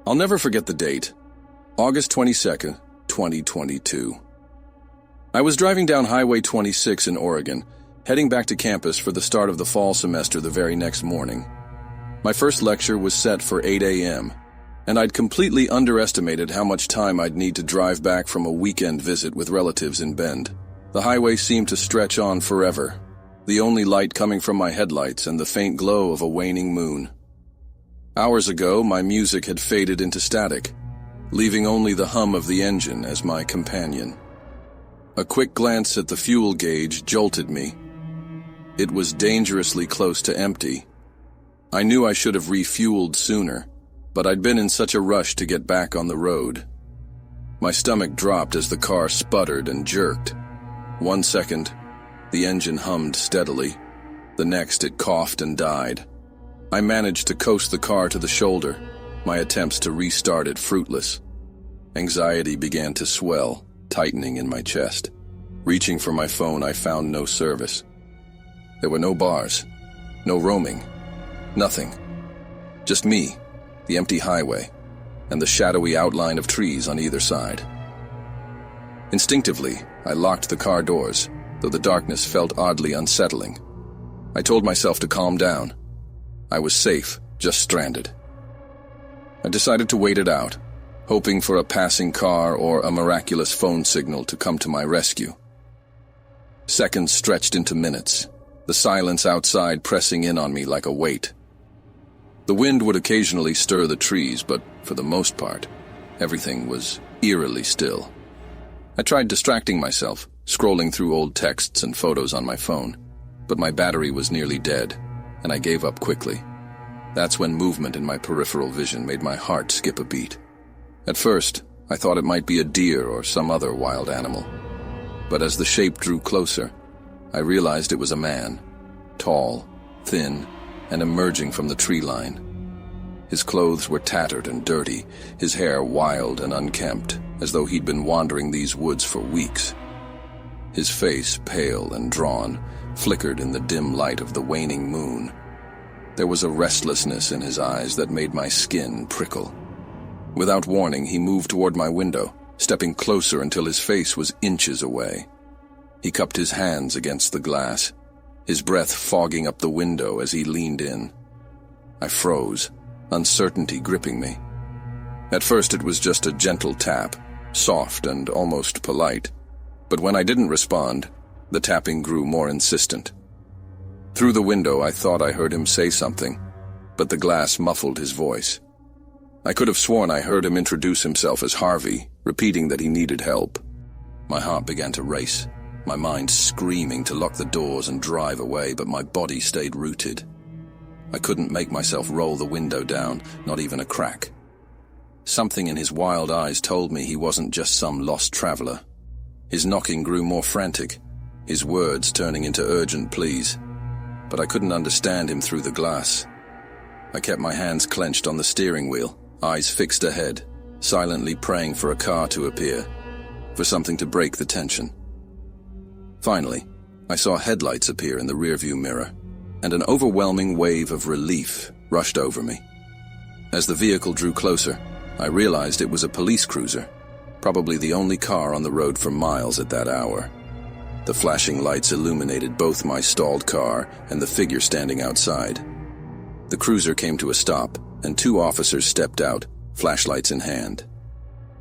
I'll never forget the date, August 22nd, 2022. I was driving down Highway 26 in Oregon, heading back to campus for the start of the fall semester the very next morning. My first lecture was set for 8 a.m., and I'd completely underestimated how much time I'd need to drive back from a weekend visit with relatives in Bend. The highway seemed to stretch on forever, the only light coming from my headlights and the faint glow of a waning moon. Hours ago, my music had faded into static, leaving only the hum of the engine as my companion. A quick glance at the fuel gauge jolted me. It was dangerously close to empty. I knew I should have refueled sooner, but I'd been in such a rush to get back on the road. My stomach dropped as the car sputtered and jerked. 1 second, the engine hummed steadily. The next, it coughed and died. I managed to coast the car to the shoulder, my attempts to restart it fruitless. Anxiety began to swell, tightening in my chest. Reaching for my phone, I found no service. There were no bars, no roaming, nothing. Just me, the empty highway, and the shadowy outline of trees on either side. Instinctively, I locked the car doors, though the darkness felt oddly unsettling. I told myself to calm down. I was safe, just stranded. I decided to wait it out, hoping for a passing car or a miraculous phone signal to come to my rescue. Seconds stretched into minutes, the silence outside pressing in on me like a weight. The wind would occasionally stir the trees, but for the most part, everything was eerily still. I tried distracting myself, scrolling through old texts and photos on my phone, but my battery was nearly dead, and I gave up quickly. That's when movement in my peripheral vision made my heart skip a beat. At first, I thought it might be a deer or some other wild animal. But as the shape drew closer, I realized it was a man, tall, thin, and emerging from the tree line. His clothes were tattered and dirty, his hair wild and unkempt, as though he'd been wandering these woods for weeks. His face, pale and drawn, flickered in the dim light of the waning moon. There was a restlessness in his eyes that made my skin prickle. Without warning, he moved toward my window, stepping closer until his face was inches away. He cupped his hands against the glass, his breath fogging up the window as he leaned in. I froze, uncertainty gripping me. At first it was just a gentle tap, soft and almost polite. But when I didn't respond, the tapping grew more insistent. Through the window I thought I heard him say something, but the glass muffled his voice. I could have sworn I heard him introduce himself as Harvey, repeating that he needed help. My heart began to race, my mind screaming to lock the doors and drive away, but my body stayed rooted. I couldn't make myself roll the window down, not even a crack. Something in his wild eyes told me he wasn't just some lost traveler. His knocking grew more frantic, his words turning into urgent pleas. But I couldn't understand him through the glass. I kept my hands clenched on the steering wheel, eyes fixed ahead, silently praying for a car to appear, for something to break the tension. Finally, I saw headlights appear in the rearview mirror, and an overwhelming wave of relief rushed over me. As the vehicle drew closer, I realized it was a police cruiser, probably the only car on the road for miles at that hour. The flashing lights illuminated both my stalled car and the figure standing outside. The cruiser came to a stop, and 2 officers stepped out, flashlights in hand.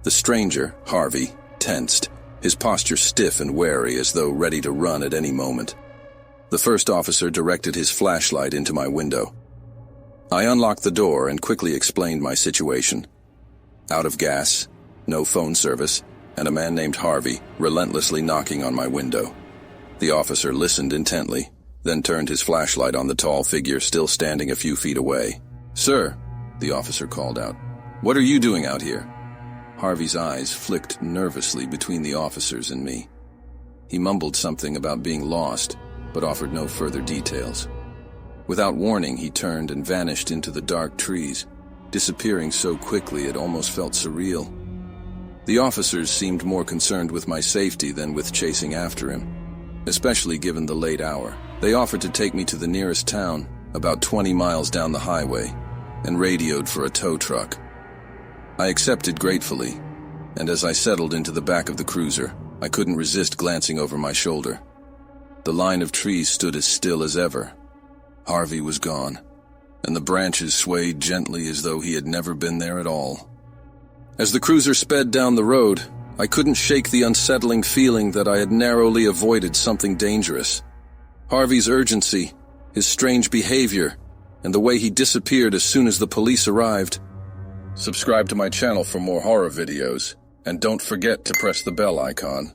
The stranger, Harvey, tensed, his posture stiff and wary as though ready to run at any moment. The first officer directed his flashlight into my window. I unlocked the door and quickly explained my situation. Out of gas, no phone service, and a man named Harvey relentlessly knocking on my window. The officer listened intently, then turned his flashlight on the tall figure still standing a few feet away. "Sir," the officer called out, "what are you doing out here?" Harvey's eyes flicked nervously between the officers and me. He mumbled something about being lost, but offered no further details. Without warning, he turned and vanished into the dark trees, disappearing so quickly it almost felt surreal. The officers seemed more concerned with my safety than with chasing after him, especially given the late hour. They offered to take me to the nearest town, about 20 miles down the highway, and radioed for a tow truck. I accepted gratefully, and as I settled into the back of the cruiser, I couldn't resist glancing over my shoulder. The line of trees stood as still as ever. Harvey was gone, and the branches swayed gently as though he had never been there at all. As the cruiser sped down the road, I couldn't shake the unsettling feeling that I had narrowly avoided something dangerous. Harvey's urgency, his strange behavior, and the way he disappeared as soon as the police arrived. Subscribe to my channel for more horror videos, and don't forget to press the bell icon.